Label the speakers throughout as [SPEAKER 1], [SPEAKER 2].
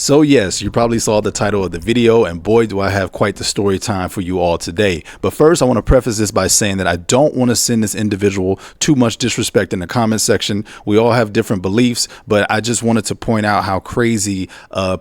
[SPEAKER 1] So yes, you probably saw the title of the video, and boy, do I have quite the story time for you all today. But first, I want to preface this by saying that I don't want to send this individual too much disrespect in the comment section. We all have different beliefs, but I just wanted to point out how crazy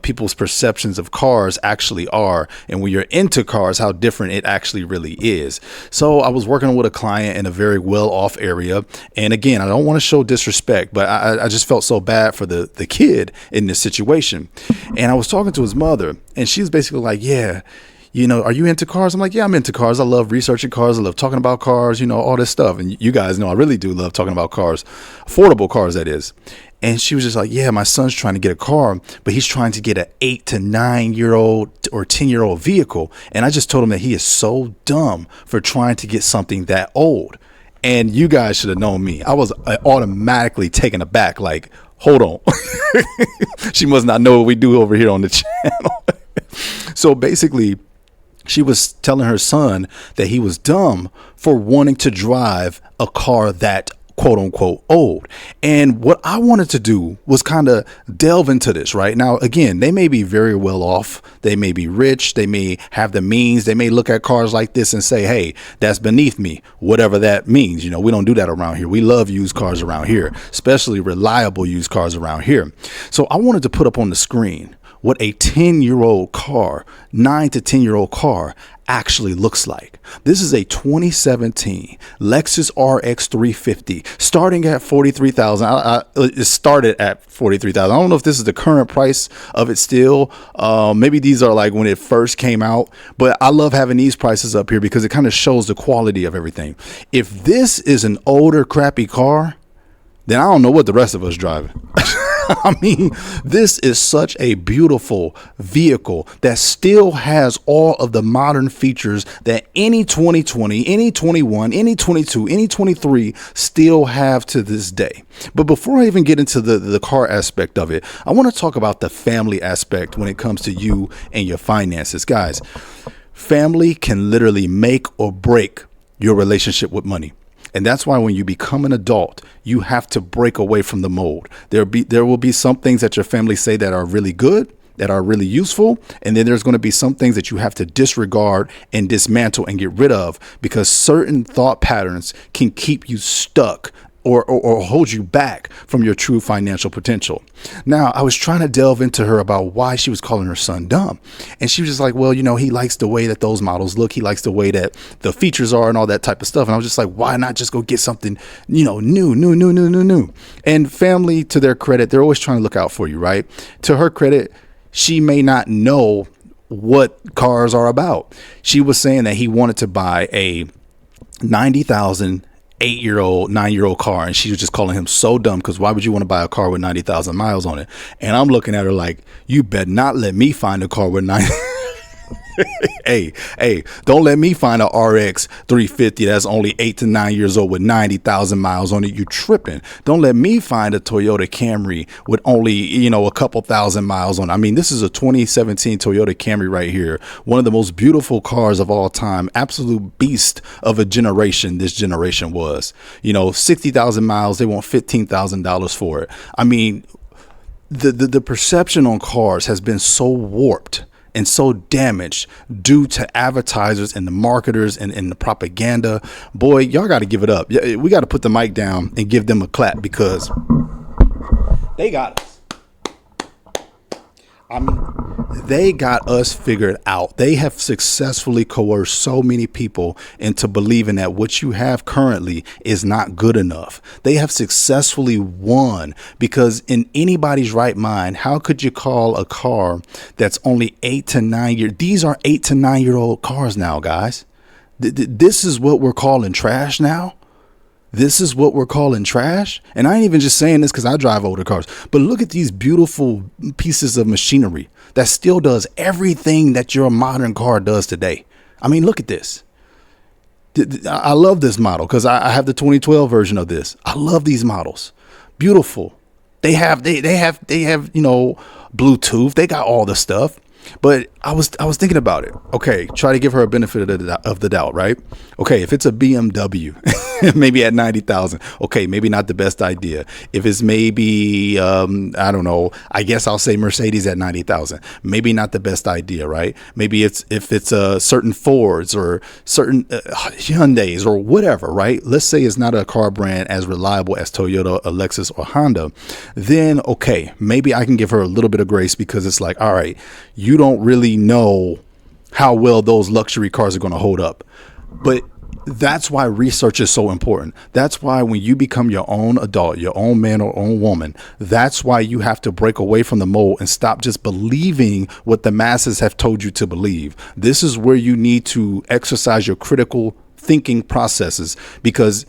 [SPEAKER 1] people's perceptions of cars actually are. And when you're into cars, how different it actually really is. So I was working with a client in a very well-off area. And again, I don't want to show disrespect, but I just felt so bad for the kid in this situation. And I was talking to his mother, and she was basically like, yeah, are you into cars? I'm like, yeah, I'm into cars. I love researching cars. I love talking about cars, all this stuff. And you guys know I really do love talking about cars, affordable cars, that is. And she was just like, yeah, my son's trying to get a car, but he's trying to get an 8 to 9 year old or 10-year-old vehicle. And I just told him that he is so dumb for trying to get something that old. And you guys should have known me. I was automatically taken aback, like, hold on. She must not know what we do over here on the channel. So basically, she was telling her son that he was dumb for wanting to drive a car that quote unquote old. And what I wanted to do was kind of delve into this right now. Again, they may be very well off. They may be rich. They may have the means. They may look at cars like this and say, hey, that's beneath me, whatever that means. We don't do that around here. We love used cars around here, especially reliable used cars around here. So I wanted to put up on the screen what a 10-year-old car, 9 to 10-year-old car actually looks like. This is a 2017 Lexus RX 350 starting at $43,000. It started at $43,000. I don't know if this is the current price of it still. Maybe these are like when it first came out, but I love having these prices up here because it kind of shows the quality of everything. If this is an older crappy car, then I don't know what the rest of us driving. I mean, this is such a beautiful vehicle that still has all of the modern features that any 2020, any 21, any 22, any 23 still have to this day. But before I even get into the car aspect of it, I want to talk about the family aspect when it comes to you and your finances. Guys, family can literally make or break your relationship with money. And that's why when you become an adult, you have to break away from the mold. There will be some things that your family say that are really good, that are really useful. And then there's going to be some things that you have to disregard and dismantle and get rid of because certain thought patterns can keep you stuck or hold you back from your true financial potential. Now, I was trying to delve into her about why she was calling her son dumb. And she was just like, well, he likes the way that those models look. He likes the way that the features are and all that type of stuff. And I was just like, why not just go get something, new. And family, to their credit, they're always trying to look out for you, right? To her credit, she may not know what cars are about. She was saying that he wanted to buy a 90,000 8-year-old, 9-year-old car, and she was just calling him so dumb because why would you want to buy a car with 90,000 miles on it? And I'm looking at her like, you better not let me find a car with 90. Hey, don't let me find a RX 350 that's only 8 to 9 years old with 90,000 miles on it. You tripping. Don't let me find a Toyota Camry with only, a couple thousand miles on it. I mean, this is a 2017 Toyota Camry right here. One of the most beautiful cars of all time. Absolute beast of a generation. This generation was, 60,000 miles. They want $15,000 for it. I mean, the perception on cars has been so warped and so damaged due to advertisers and the marketers and the propaganda. Boy, y'all got to give it up. We got to put the mic down and give them a clap because they got us. I mean, they got us figured out. They have successfully coerced so many people into believing that what you have currently is not good enough. They have successfully won because in anybody's right mind, how could you call a car that's only 8 to 9 years? These are 8 to 9 year old cars now, guys. This is what we're calling trash now. This is what we're calling trash. And I ain't even just saying this because I drive older cars, but look at these beautiful pieces of machinery that still does everything that your modern car does today. I mean, look at this. I love this model because I have the 2012 version of this. I love these models. Beautiful. They have Bluetooth. They got all the stuff. But I was thinking about it. Okay, try to give her a benefit of the doubt, right? Okay, if it's a BMW, maybe at 90,000, okay, maybe not the best idea. If it's maybe I don't know, I guess I'll say Mercedes at 90,000, maybe not the best idea, right? Maybe if it's certain Fords or certain Hyundais or whatever, right? Let's say it's not a car brand as reliable as Toyota, a Lexus, or Honda. Then okay, maybe I can give her a little bit of grace, because it's like, all right, you don't really know how well those luxury cars are going to hold up. But that's why research is so important. That's why when you become your own adult, your own man or own woman, that's why you have to break away from the mold and stop just believing what the masses have told you to believe. This is where you need to exercise your critical thinking processes, because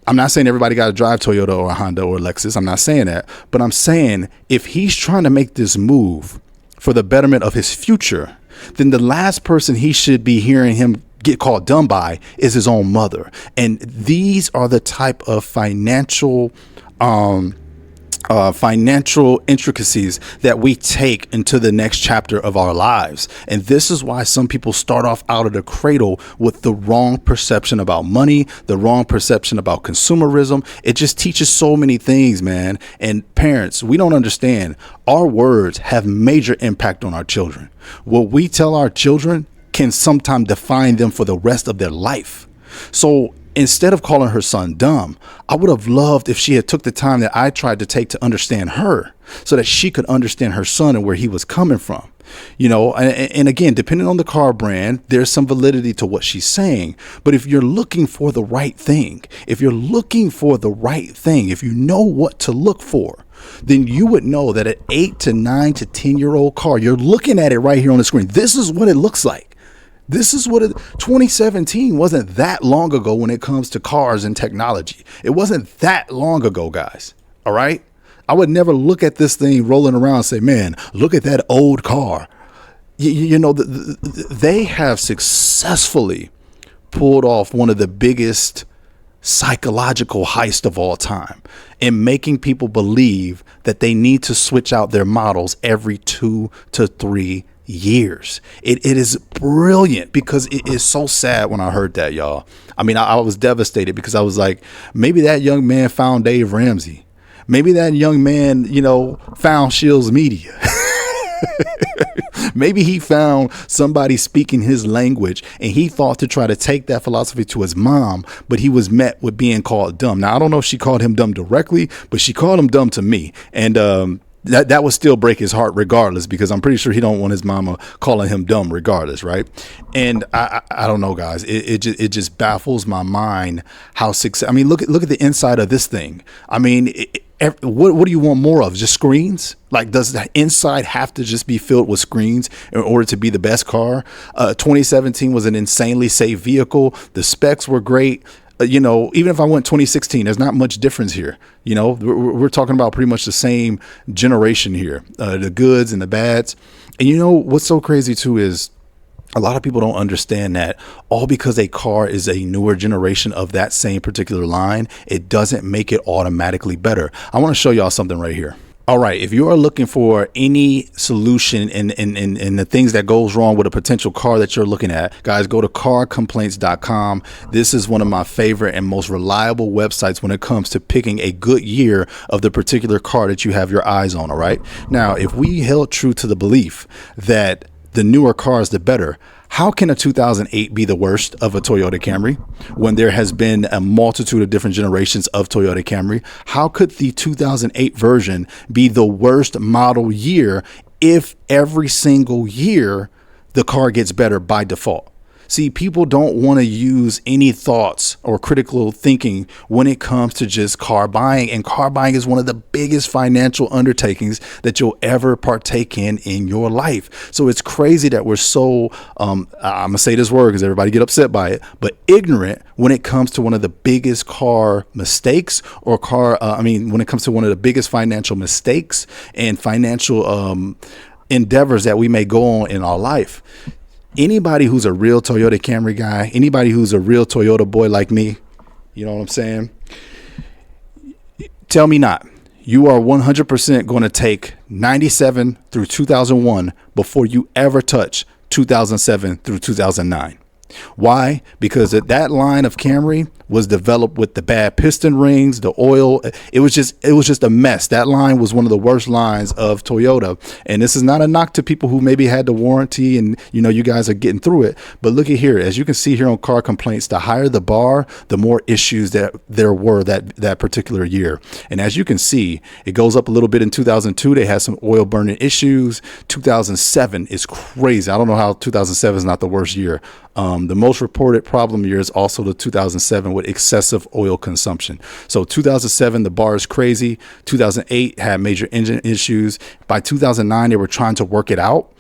[SPEAKER 1] I'm not saying everybody got to drive Toyota or Honda or Lexus. I'm not saying that. But I'm saying if he's trying to make this move for the betterment of his future, then the last person he should be hearing him get called dumb by is his own mother. And these are the type of financial intricacies that we take into the next chapter of our lives. And this is why some people start off out of the cradle with the wrong perception about money, the wrong perception about consumerism. It just teaches so many things, man. And parents, we don't understand. Our words have major impact on our children. What we tell our children can sometimes define them for the rest of their life. So instead of calling her son dumb, I would have loved if she had took the time that I tried to take to understand her, so that she could understand her son and where he was coming from. You know, and again, depending on the car brand, there's some validity to what she's saying. But if you're looking for the right thing, if you know what to look for, then you would know that an 8 to 9 to 10-year-old car, you're looking at it right here on the screen. This is what it looks like. 2017 wasn't that long ago when it comes to cars and technology. It wasn't that long ago, guys. All right. I would never look at this thing rolling around and say, man, look at that old car. You know, they have successfully pulled off one of the biggest psychological heist of all time in making people believe that they need to switch out their models every 2 to 3 years. It is brilliant, because it is so sad when I heard that, y'all. I mean, I was devastated, because I was like, maybe that young man found Dave Ramsey. Maybe that young man, found Shields Media. Maybe he found somebody speaking his language, and he thought to try to take that philosophy to his mom, but he was met with being called dumb. Now, I don't know if she called him dumb directly, but she called him dumb to me. And that would still break his heart regardless, because I'm pretty sure he don't want his mama calling him dumb regardless, right? And I don't know, guys. It just baffles my mind how success. I mean, look at the inside of this thing. I mean, what do you want more of? Just screens? Like, does the inside have to just be filled with screens in order to be the best car? 2017 was an insanely safe vehicle. The specs were great. Even if I went 2016, there's not much difference here. We're talking about pretty much the same generation here, the goods and the bads. And what's so crazy too is a lot of people don't understand that all because a car is a newer generation of that same particular line, it doesn't make it automatically better. I want to show y'all something right here. All right, if you are looking for any solution in the things that goes wrong with a potential car that you're looking at, guys, go to carcomplaints.com. This is one of my favorite and most reliable websites when it comes to picking a good year of the particular car that you have your eyes on. All right. Now, if we held true to the belief that the newer car is the better, how can a 2008 be the worst of a Toyota Camry when there has been a multitude of different generations of Toyota Camry? How could the 2008 version be the worst model year if every single year the car gets better by default? See, people don't want to use any thoughts or critical thinking when it comes to just car buying. And car buying is one of the biggest financial undertakings that you'll ever partake in your life. So it's crazy that we're so, I'm going to say this word because everybody get upset by it, but ignorant when it comes to one of the biggest car mistakes or when it comes to one of the biggest financial mistakes and financial endeavors that we may go on in our life. Anybody who's a real Toyota Camry guy, anybody who's a real Toyota boy like me, you know what I'm saying? Tell me not. you are 100% going to take 97 through 2001 before you ever touch 2007 through 2009. Why? Because that line of Camry was developed with the bad piston rings, the oil. It was just a mess. That line was one of the worst lines of Toyota. And this is not a knock to people who maybe had the warranty and, you know, you guys are getting through it. But look at here, as you can see here on car complaints, the higher the bar, the more issues that there were that particular year. And as you can see, it goes up a little bit in 2002. They had some oil burning issues. 2007 is crazy. I don't know how 2007 is not the worst year. The most reported problem year is also the 2007 with excessive oil consumption. So 2007, the bar is crazy. 2008 had major engine issues. By 2009, they were trying to work it out,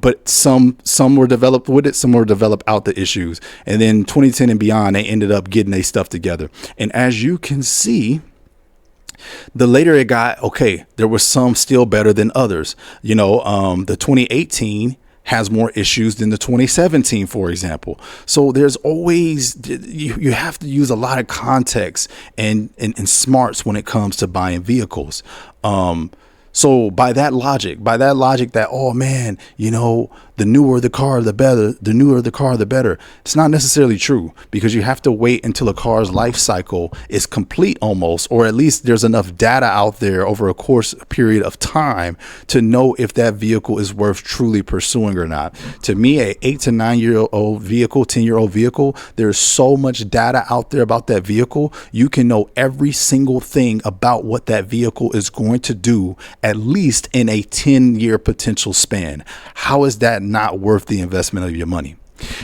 [SPEAKER 1] but some were developed with it, some were developed out the issues. And then 2010 and beyond, they ended up getting their stuff together. And as you can see, the later it got, okay, there were some still better than others. You know, the 2018 has more issues than the 2017, for example. So there's always, you have to use a lot of context and smarts when it comes to buying vehicles. So by that logic that, oh man, you know, the newer the car, the better, the better. It's not necessarily true, because you have to wait until a car's life cycle is complete almost, or at least there's enough data out there over a period of time to know if that vehicle is worth truly pursuing or not. To me, a 8 to 9 year old vehicle, 10-year-old vehicle, there's so much data out there about that vehicle. You can know every single thing about what that vehicle is going to do, at least in a 10-year potential span. How is that not worth the investment of your money?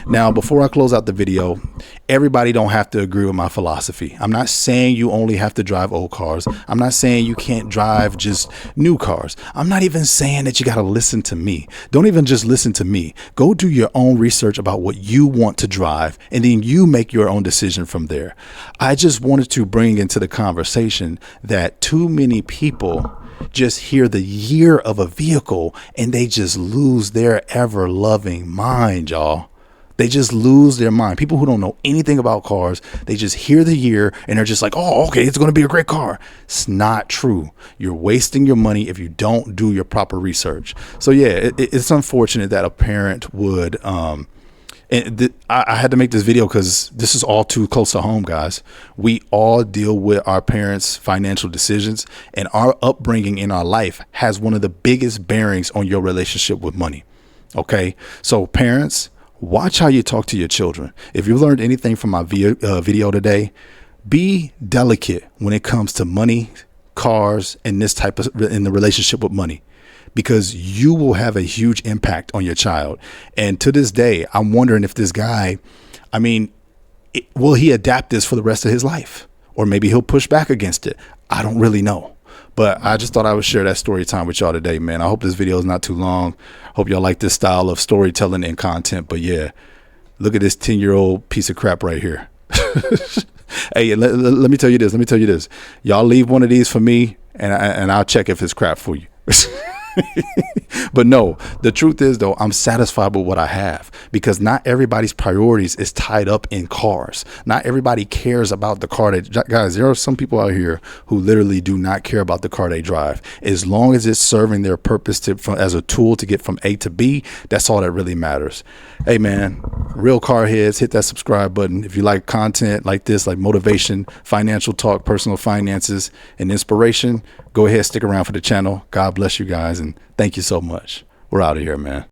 [SPEAKER 1] Now, before I close out the video, everybody don't have to agree with my philosophy. I'm not saying you only have to drive old cars. I'm not saying you can't drive just new cars. I'm not even saying that you got to listen to me. Don't even just listen to me. Go do your own research about what you want to drive, and then you make your own decision from there. I just wanted to bring into the conversation that too many people just hear the year of a vehicle and they just lose their ever loving mind, y'all. They just lose their mind. People who don't know anything about cars, they just hear the year and they're just like, oh, okay, it's going to be a great car. It's not true. You're wasting your money if you don't do your proper research. So yeah, it's unfortunate that a parent would, I had to make this video because this is all too close to home, guys. We all deal with our parents' financial decisions, and our upbringing in our life has one of the biggest bearings on your relationship with money. Okay, so parents, watch how you talk to your children. If you learned anything from my video today, be delicate when it comes to money, cars, and in the relationship with money, because you will have a huge impact on your child. And to this day, I'm wondering if this guy, will he adapt this for the rest of his life? Or maybe he'll push back against it. I don't really know. But I just thought I would share that story time with y'all today, man. I hope this video is not too long. Hope y'all like this style of storytelling and content. But yeah, look at this 10-year-old piece of crap right here. Hey, let me tell you this. Y'all leave one of these for me, and I'll check if it's crap for you. But no, the truth is, though, I'm satisfied with what I have, because not everybody's priorities is tied up in cars. Not everybody cares about the car. Guys, there are some people out here who literally do not care about the car they drive. As long as it's serving their purpose as a tool to get from A to B, that's all that really matters. Hey, man, real car heads, hit that subscribe button. If you like content like this, like motivation, financial talk, personal finances, and inspiration, go ahead, stick around for the channel. God bless you guys, and thank you so much. We're out of here, man.